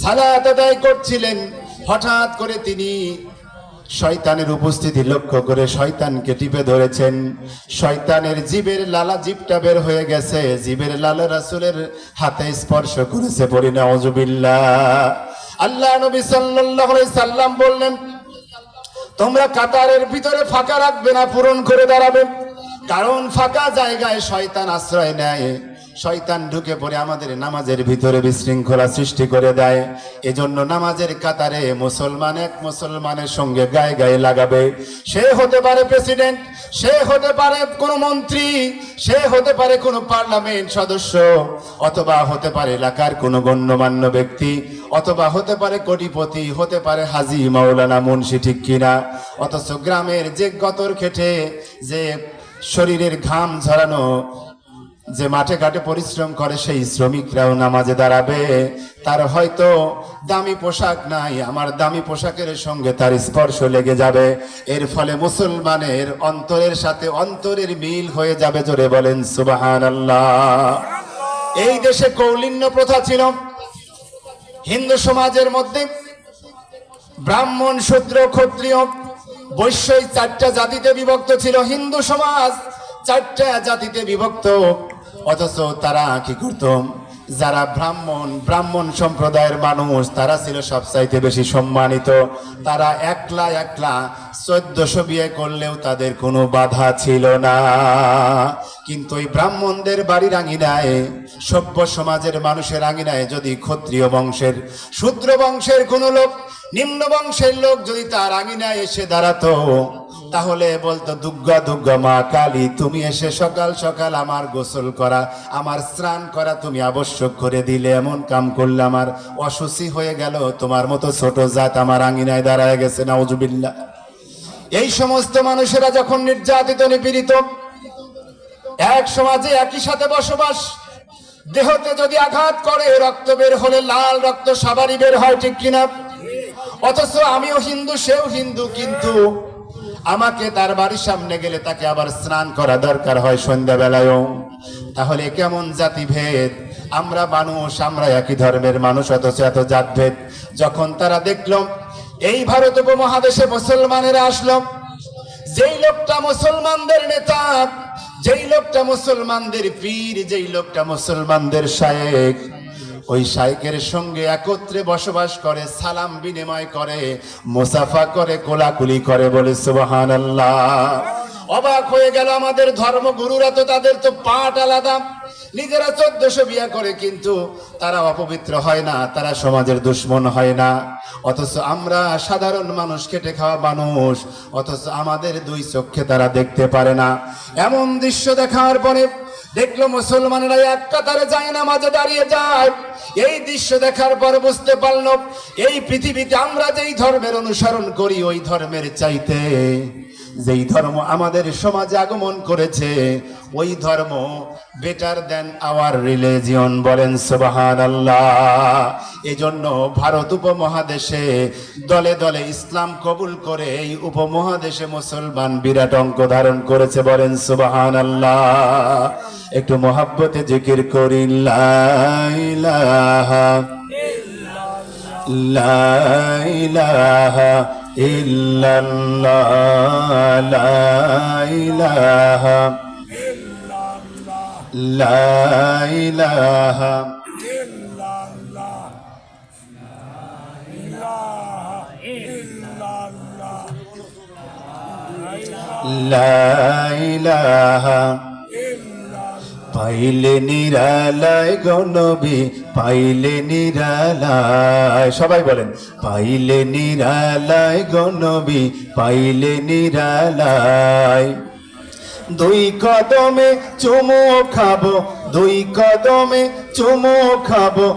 সালাত আদায় করছিলেন, হঠাৎ করে তিনি শয়তানের উপস্থিতি লক্ষ্য করে শয়তানকে টিপে ধরেছেন। শয়তানের জিবের লালা, জিভটা বের হয়ে গেছে, জিবের লালা রাসূলের হাতে স্পর্শ করেছে। পড়ি নাউযুবিল্লাহ। আল্লাহ নবী সাল্লাল্লাহু আলাইহি সাল্লাম বললেন, তোমরা কাতারের ভিতরে ফাঁকা রাখবে না, পূরণ করে দাঁড়াবে। কারণ ফাঁকা জায়গায় শয়তান আশ্রয় নেয়, শয়তান ঢুকে পড়ে আমাদের নামাজের ভিতরে বিশৃঙ্খলা সৃষ্টি করে দেয়। এজন্য নামাজের কাতারে মুসলমান এক মুসলমানের সঙ্গে গায়ে গায়ে লাগাবে। সে হতে পারে প্রেসিডেন্ট, সে হতে পারে কোনো মন্ত্রী, সে হতে পারে কোনো পার্লামেন্ট সদস্য, অথবা হতে পারে এলাকার কোনো গণ্যমান্য ব্যক্তি, অথবা হতে পারে কোটিপতি, হতে পারে হাজী মাওলানা মুন্সি, ঠিক কিনা? অথচ গ্রামের যে গতর খেটে যে শরীরের ঘাম ঝরানো, যে মাঠে ঘাটে পরিশ্রম করে, সেই শ্রমিকরাও নামাজে দাঁড়াবে। তার হয়তো দামি পোশাক নাই, আমার দামি পোশাকের সঙ্গে তার স্পর্শ লেগে যাবে। এর ফলে মুসলমানের অন্তরের সাথে অন্তরের মিল হয়ে যাবে। জোরে বলেন সুবহানাল্লাহ। এই দেশে কৌলিন্য প্রথা ছিল। হিন্দু সমাজের মধ্যে ব্রাহ্মণ, শূদ্র, ক্ষত্রিয়, বৈশ্য, চারটা জাতিতে বিভক্ত ছিল। হিন্দু সমাজ চারটা জাতিতে বিভক্ত। অথচ তারা কি করত? যারা ব্রাহ্মণ সম্প্রদায়ের মানুষ, তারা ছিল সবচাইতে বেশি সম্মানিত। তারা একলা 1400 বিয়ে করলেও তাদের কোনো বাধা ছিল না। কিন্তু এই ব্রাহ্মণদের বাড়ির আঙিনায়, সভ্য সমাজের মানুষের আঙিনায় যদি ক্ষত্রিয় বংশের, শূদ্র বংশের কোনো লোক, নিম্ন বংশের লোক যদি তার আঙিনায় এসে দাঁড়াতো, তাহলে বলতো, দুর্গা দুর্গা মা কালী, তুমি এসে সকাল সকাল আমার গোসল করা, আমার স্নান করা তুমি আবশ্যক করে দিলে। এমন কাম করলে আমার অসুচি হয়ে গেল, তোমার মতো ছোট জাত আমার আঙিনায় দাঁড়ায় গেছে। নাউজুবিল্লাহ। এই সমস্ত মানুষেরা যখন নির্যাতিত, নিপীড়িত, এক সমাজে একই সাথে বসবাস, দেহতে যদি আঘাত করে, রক্ত বের হলে লাল রক্ত সবারই বের হয়, ঠিক কিনা? অথচ আমিও হিন্দু, সেও হিন্দু, কিন্তু আমাকে তার বাড়ির সামনে গেলে তাকে আবার স্নান করা দরকার হয় সন্ধ্যাবেলায়ও। তাহলে কেমন জাতিভেদ! আমরা মানুষ, আমরা একই ধর্মের মানুষ, অথচ এত জাতভেদ। যখন তারা দেখল এই ভারত উপমহাদেশে মুসলমানেরা আসলো, যেই লোকটা মুসলমানদের নেতা, যেই লোকটা মুসলমানদের পীর, যেই লোকটা মুসলমানদের শায়েখ, ওই শাইখের সঙ্গে একত্রে বসবাস করে, সালাম বিনিময় করে, মুসাফা করে, কোলাকুলি করে, বলে সুবহানাল্লাহ। অবাক হয়ে গেল আমাদের ধর্মগুরুরা। তো তাদের তো পাঠ আলাদা, নিজেরা 1400 বিয়ে করে, কিন্তু তারা অপবিত্র হয় না, তারা সমাজের দুশ্মন হয় না। অথচ আমরা সাধারণ মানুষ, খেটে খাওয়া মানুষ, অথচ আমাদের দুই চোখে তারা দেখতে পারে না। এমন দৃশ্য দেখার পরে দেখলো মুসলমানেরা এক কাতারে যায়, নামাজে দাঁড়িয়ে যায়। এই দৃশ্য দেখার পর বুঝতে পারলো, এই পৃথিবীতে আমরা যেই ধর্মের অনুসরণ করি, ওই ধর্মের চাইতে যেই ধর্ম আমাদের সমাজে আগমন করেছে, ওই ধর্ম বেটার দেন আওয়ার রিলিজিয়ন। বলেন সুবহানাল্লাহ। এজন্য ভারত উপমহাদেশে দলে দলে ইসলাম কবুল করে এই উপমহাদেশে মুসলমান বিরাট অঙ্ক ধারণ করেছে। বলেন সুবহানাল্লাহ। একটু মহাব্বতে জিকির করি, লা ইলাহা লা ইলাহা ইল্লাল্লাহ, লা ইলাহা লা ইলাহা লা ইলাহা। পাইলে নিরালায় গো নবী, পাইলে নিরালায়, সবাই বলেন, পাইলে নিরালায় গো নবী, পাইলে নিরালায়। দুই কদমে চুমু খাবো, দুই কদমে চুমু খাবো,